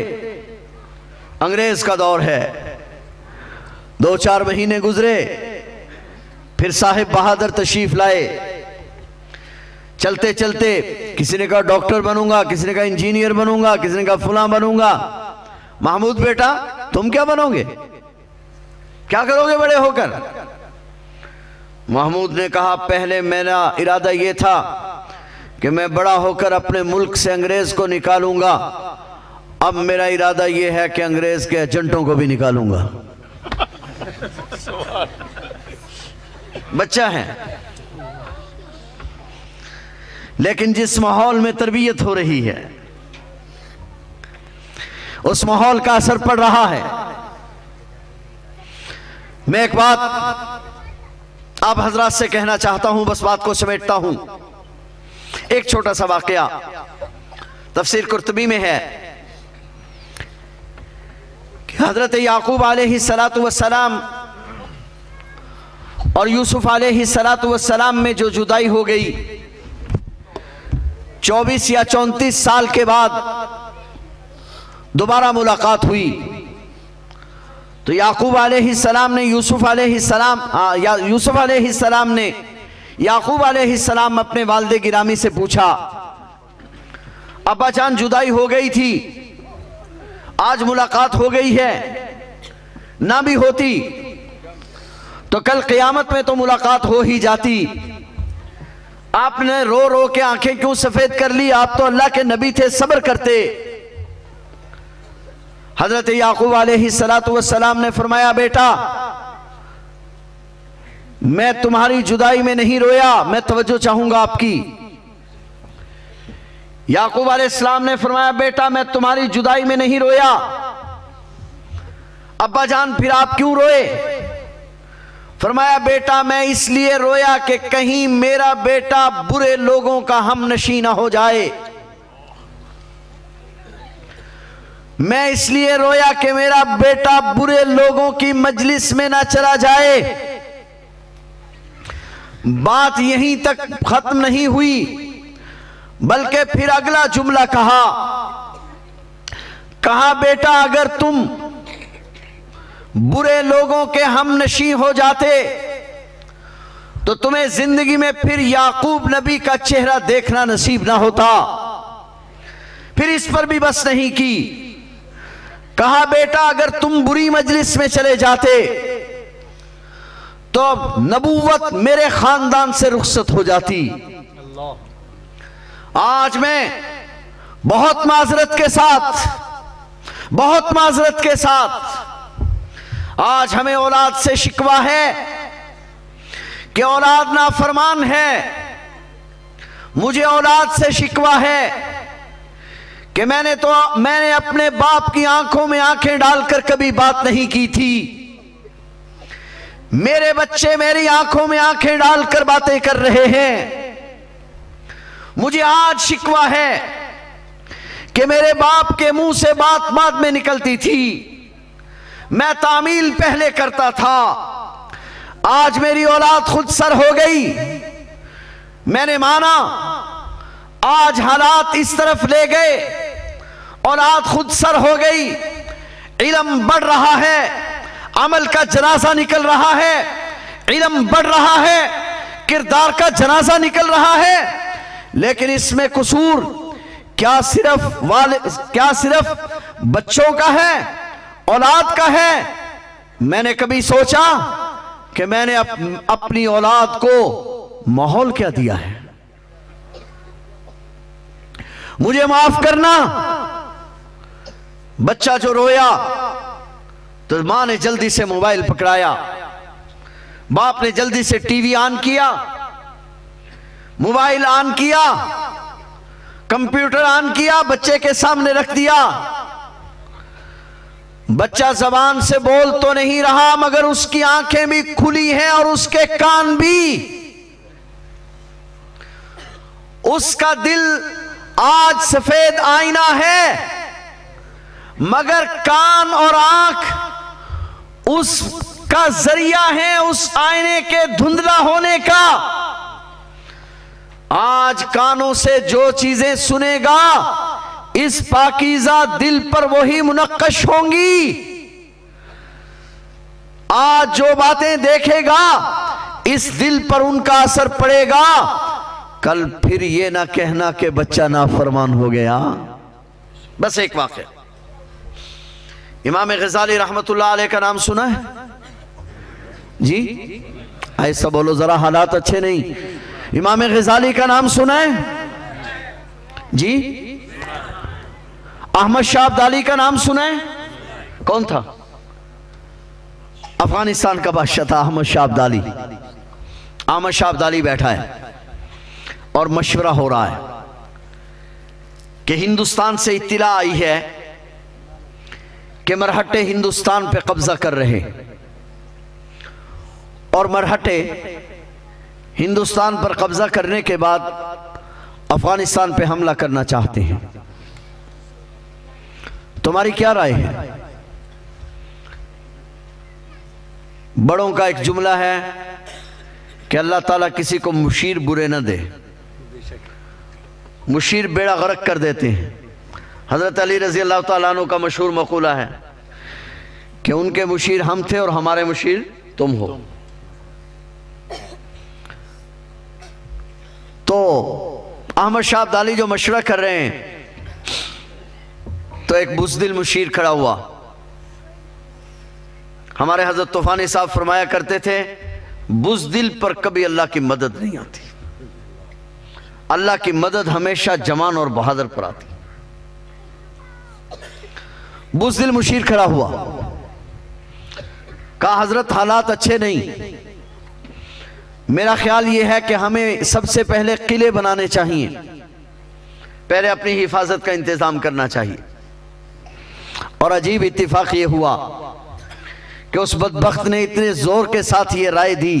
अंग्रेज का दौर है। 2-4 महीने गुजरे, फिर साहिब बहादुर तशरीफ लाए। चलते चलते किसी ने कहा डॉक्टर बनूंगा, किसी ने कहा इंजीनियर बनूंगा, किसी ने कहा फलां बनूंगा। महमूद बेटा तुम क्या बनोगे, क्या करोगे बड़े होकर? महमूद ने कहा पहले मेरा इरादा यह था कि मैं बड़ा होकर अपने मुल्क से अंग्रेज को निकालूंगा, अब मेरा इरादा यह है कि अंग्रेज के एजेंटों को भी निकालूंगा। बच्चा है, लेकिन जिस माहौल में तरबियत हो रही है उस माहौल का असर पड़ रहा है। मैं एक बात आप हजरात से कहना चाहता हूं, बस बात को समेटता हूं। एक छोटा सा वाकया तफसीर कुर्तुबी में है कि हजरत याकूब अलैहिस्सलातु वस्सलाम और यूसुफ अलैहिस्सलातु वस्सलाम में जो जुदाई हो गई, 24 या 34 साल के बाद दोबारा मुलाकात हुई। तो याकूब अलैहिस्सलाम ने यूसुफ अलैहिस्सलाम ने याकूब अलैहिस्सलाम अपने वालिद गिरामी से पूछा, अब्बा जान जुदाई हो गई थी, आज मुलाकात हो गई है, ना भी होती तो कल क़यामत में तो मुलाकात हो ही जाती। आपने रो रो के आंखें क्यों सफेद कर ली? आप तो अल्लाह के नबी थे, सब्र करते। हजरत याकूब अलैहिस्सलातु वस्सलाम ने फरमाया बेटा मैं तुम्हारी जुदाई में नहीं रोया, मैं तवज्जो चाहूंगा आपकी। याकूब अलैहिस्सलाम ने फरमाया बेटा मैं तुम्हारी जुदाई में नहीं रोया। अब्बा जान फिर आप क्यों रोए? फरमाया बेटा मैं इसलिए रोया कि कहीं मेरा बेटा बुरे लोगों का हमनशी ना हो जाए। मैं इसलिए रोया कि मेरा बेटा बुरे लोगों की मजलिस में ना चला जाए। बात यहीं तक खत्म नहीं हुई, बल्कि फिर अगला जुमला कहा बेटा अगर तुम बुरे लोगों के हमनशी हो जाते तो तुम्हें जिंदगी में फिर याकूब नबी का चेहरा देखना नसीब ना होता। फिर इस पर भी बस नहीं की, कहा बेटा अगर तुम बुरी मजलिस में चले जाते तो नबूवत मेरे खानदान से रुखसत हो जाती। आज मैं बहुत माजरत के साथ आज हमें औलाद से शिकवा है कि औलाद नाफरमान है। मुझे औलाद से शिकवा है कि मैंने अपने बाप की आंखों में आंखें डालकर कभी बात नहीं की थी। मेरे बच्चे मेरी आंखों में आंखें डालकर बातें कर रहे हैं। मुझे आज शिकवा है कि मेरे बाप के मुंह से बात बाद में निकलती थी, मैं तामील पहले करता था। आज मेरी औलाद खुद सर हो गई, मैंने माना। आज हालात इस तरफ ले गए, औलाद खुद सर हो गई। इल्म बढ़ रहा है, अमल का जनाजा निकल रहा है। इल्म बढ़ रहा है, किरदार का जनाजा निकल रहा है। लेकिन इसमें कसूर क्या सिर्फ बच्चों का है, औलाद का है? मैंने कभी सोचा कि मैंने अपनी औलाद को माहौल क्या दिया है। मुझे माफ करना, बच्चा जो रोया तो मां ने जल्दी से मोबाइल पकड़ाया, बाप ने जल्दी से टीवी ऑन किया, मोबाइल ऑन किया, कंप्यूटर ऑन किया, बच्चे के सामने रख दिया। बच्चा जबान से बोल तो नहीं रहा मगर उसकी आंखें भी खुली हैं और उसके कान भी। उसका दिल आज सफेद आईना है मगर कान और आंख उसका जरिया है उस आईने के धुंधला होने का। आज कानों से जो चीजें सुनेगा इस पाकीज़ा दिल पर वही मुनक्कश होंगी। आज जो बातें देखेगा इस दिल पर उनका असर पड़ेगा। कल फिर ये ना कहना कि बच्चा नाफरमान हो गया। बस एक वाक़या, इमाम गज़ाली रहमतुल्लाह अलैह का नाम सुना है जी? ऐसा बोलो जरा, हालात अच्छे नहीं। इमाम गज़ाली का नाम सुना है जी? अहमद शाह अब्दाली का नाम सुना है? कौन था? अफगानिस्तान का बादशाह था अहमद शाह अब्दाली। अहमद शाह अब्दाली बैठा है और मशवरा हो रहा है कि हिंदुस्तान से इत्तिला आई है कि मरहटे हिंदुस्तान पे कब्जा कर रहे और मरहटे हिंदुस्तान पर कब्जा करने के बाद अफगानिस्तान पे हमला करना चाहते हैं। तुम्हारी क्या राय है? बड़ों का एक जुमला है कि अल्लाह ताला किसी को मुशीर बुरे न दे, मुशीर बेड़ा गर्क कर देते हैं। हजरत अली रजी अल्लाह ताला अन्हु का मशहूर मकूला है कि उनके मुशीर हम थे और हमारे मुशीर तुम हो। तो अहमद शाह अब्दाली जो मशवरा कर रहे हैं तो एक बुज़दिल मुशीर खड़ा हुआ। हमारे हजरत तूफानी साहब फरमाया करते थे बुज़दिल पर कभी अल्लाह की मदद नहीं आती, अल्लाह की मदद हमेशा जवान और बहादुर पर आती। बुज़दिल मुशीर खड़ा हुआ, कहा हजरत हालात अच्छे नहीं, मेरा ख्याल यह है कि हमें सबसे पहले किले बनाने चाहिए, पहले अपनी हिफाजत का इंतजाम करना चाहिए। और अजीब इत्तिफाक ये हुआ कि उस बदबख्त ने इतने जोर के साथ ये राय दी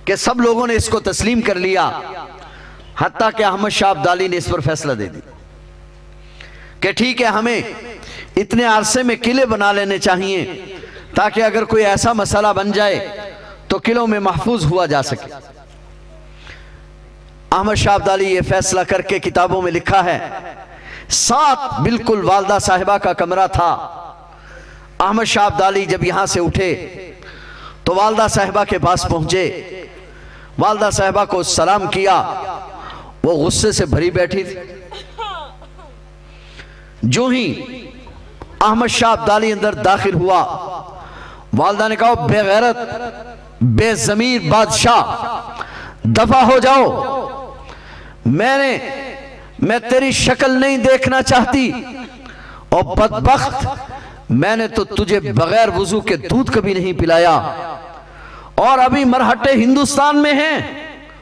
कि सब लोगों ने इसको तस्लीम कर लिया, हत्ता कि अहमद शाह अब्दाली ने इस पर फैसला दे दी कि ठीक है, हमें इतने अरसे में किले बना लेने चाहिए ताकि अगर कोई ऐसा मसला बन जाए तो किलों में महफूज हुआ जा सके। अहमद शाह अब्दाली ये फैसला करके किताबों में लिखा है, साथ बिल्कुल वालदा साहिबा का कमरा था। अहमद शाह अब्दाली जब यहां से उठे तो वालदा साहिबा के पास पहुंचे, वालदा साहिबा को सलाम किया, वो गुस्से से भरी बैठी थी। जो ही अहमद शाह अब्दाली अंदर दाखिल हुआ, वालदा ने कहा बेगैरत बेजमीर बादशाह दफा हो जाओ, मैं तेरी शक्ल नहीं देखना चाहती और बदबख्त मैंने तो तुझे बगैर वुजू के दूध कभी नहीं पिलाया और अभी मरहटे हिंदुस्तान में हैं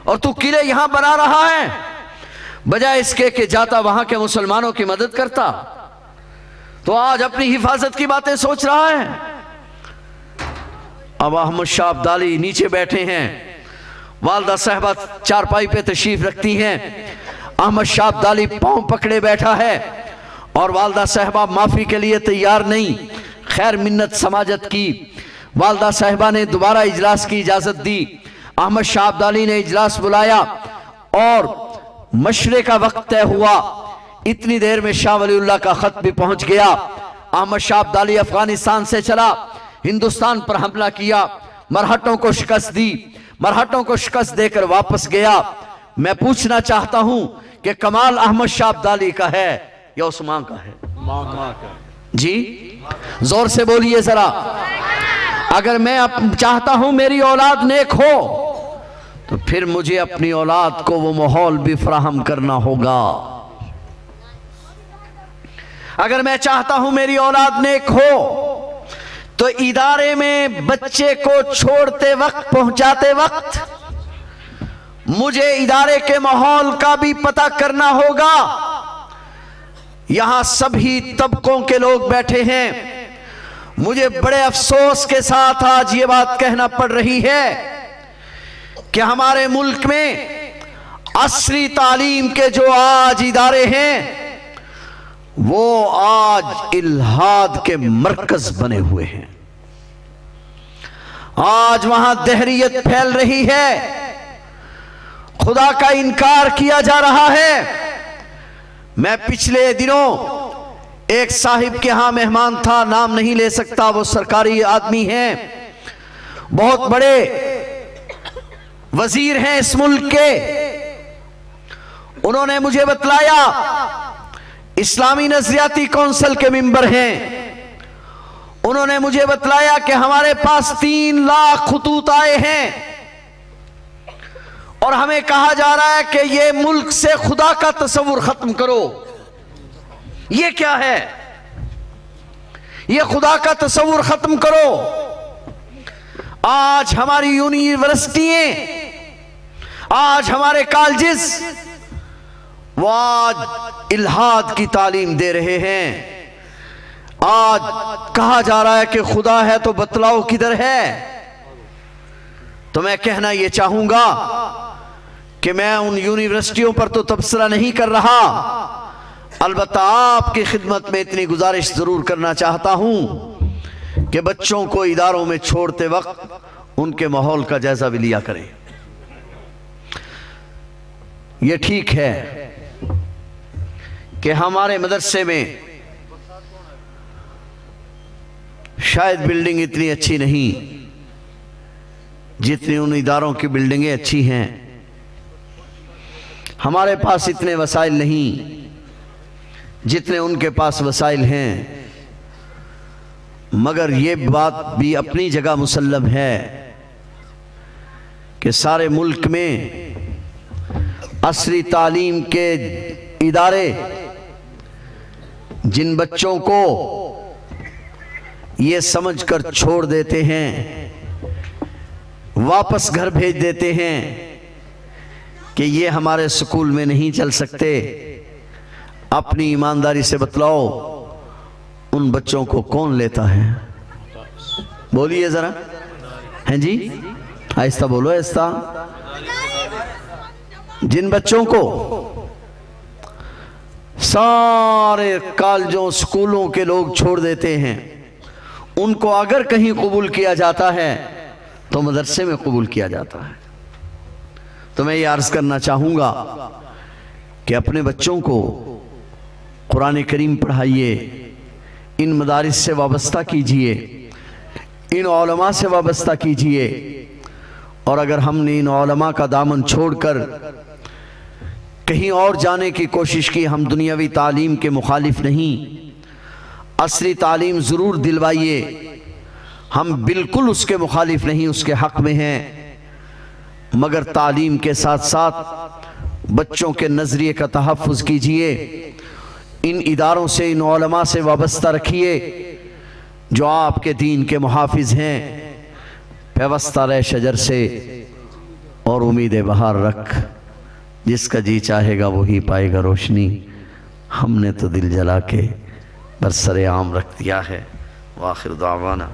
और तू किले यहां बना रहा है, बजाय इसके कि जाता वहां के मुसलमानों की मदद करता, तो आज अपनी हिफाजत की बातें सोच रहा है। अब अहमद शाह अब्दाली नीचे बैठे हैं, वालदा साहबा चारपाई पे तशरीफ रखती हैं, अहमद शाह अब्दाली पांव पकड़े बैठा है और वालदा साहबा माफी के लिए तैयार नहीं, खैर मिन्नत समाजत की। वालदा साहबा ने दोबारा इजलास की इजाजत दी, अहमद शाह अब्दाली ने इजलास बुलाया और मशरे का वक्त तय हुआ। इतनी देर में शाह वलीउल्लाह का खत भी पहुंच गया। अहमद शाह अब्दाली अफगानिस्तान से चला, हिंदुस्तान पर हमला किया, मरहटों को शिकस्त दी, मरहटों को शिकस्त देकर वापस गया। मैं पूछना चाहता हूं कि कमाल अहमद शाह अब्दाली का है या उस्मान का है? जी जोर से बोलिए जरा। अगर मैं चाहता हूं मेरी औलाद नेक हो तो फिर मुझे अपनी औलाद को वो माहौल भी फराहम करना होगा। अगर मैं चाहता हूं मेरी औलाद नेक हो तो इदारे में बच्चे को छोड़ते वक्त, पहुंचाते वक्त मुझे इदारे के माहौल का भी पता करना होगा। यहां सभी तबकों के लोग बैठे हैं। मुझे बड़े अफसोस के साथ आज ये बात कहना पड़ रही है कि हमारे मुल्क में असरी तालीम के जो आज इदारे हैं वो आज इल्हाद के मरकज बने हुए हैं। आज वहां दहरियत फैल रही है, खुदा का इनकार किया जा रहा है। मैं पिछले दिनों एक साहिब के यहां मेहमान था, नाम नहीं ले सकता, वो सरकारी आदमी हैं, बहुत बड़े वजीर हैं इस मुल्क के। उन्होंने मुझे बतलाया, इस्लामी नजरियाती कौंसिल के मेंबर हैं। उन्होंने मुझे बतलाया कि हमारे पास 3 लाख खतूत आए हैं और हमें कहा जा रहा है कि ये मुल्क से खुदा का तस्वुर खत्म करो। ये क्या है? ये खुदा का तस्वुर खत्म करो। आज हमारी यूनिवर्सिटियां, आज हमारे कॉलेजेस वो आज इल्हाद की तालीम दे रहे हैं। आज कहा जा रहा है कि खुदा है तो बतलाओ किधर है। तो मैं कहना यह चाहूंगा कि मैं उन यूनिवर्सिटियों पर तो तबसरा नहीं कर रहा, अलबत्ता आपकी खिदमत में इतनी गुजारिश जरूर करना चाहता हूं कि बच्चों को इदारों में छोड़ते वक्त उनके माहौल का जायजा भी लिया करें। यह ठीक है कि हमारे मदरसे में शायद बिल्डिंग इतनी अच्छी नहीं जितनी उन इदारों की बिल्डिंगें अच्छी हैं। हमारे पास इतने वसाइल नहीं जितने उनके पास वसाइल हैं, मगर ये बात भी अपनी जगह मुसल्लम है कि सारे मुल्क में असरी तालीम के इदारे जिन बच्चों को ये समझकर छोड़ देते हैं, वापस घर भेज देते हैं कि ये हमारे स्कूल में नहीं चल सकते, अपनी ईमानदारी से बतलाओ उन बच्चों को कौन लेता है? बोलिए जरा। हैं जी, आहिस्ता बोलो, आहिस्ता। जिन बच्चों को सारे कॉलेजों स्कूलों के लोग छोड़ देते हैं, उनको अगर कहीं कबूल किया जाता है तो मदरसे में कबूल किया जाता है। तो मैं ये अर्ज करना चाहूंगा कि अपने बच्चों को कुरान करीम पढ़ाइए, इन मदारिस से वाबस्ता कीजिए, इन उलमा से वाबस्ता कीजिए। और अगर हमने इन उलमा का दामन छोड़कर कहीं और जाने की कोशिश की, हम दुनियावी तालीम के मुखालिफ नहीं, असली तालीम ज़रूर दिलवाइए, हम बिल्कुल उसके मुखालिफ नहीं, उसके हक़ में हैं, मगर तालीम के साथ साथ बच्चों के नज़रिए का तहफ़्फ़ुज़ कीजिए। इन इदारों से, इन उलमा से वाबस्ता रखिए जो आपके दीन के मुहाफिज हैं। पैवस्ता रह शजर से और उम्मीद बहार रख, जिसका जी चाहेगा वही पाएगा रोशनी। हमने तो दिल जला के बरसरे आम रख दिया है। वाखिर दावाना।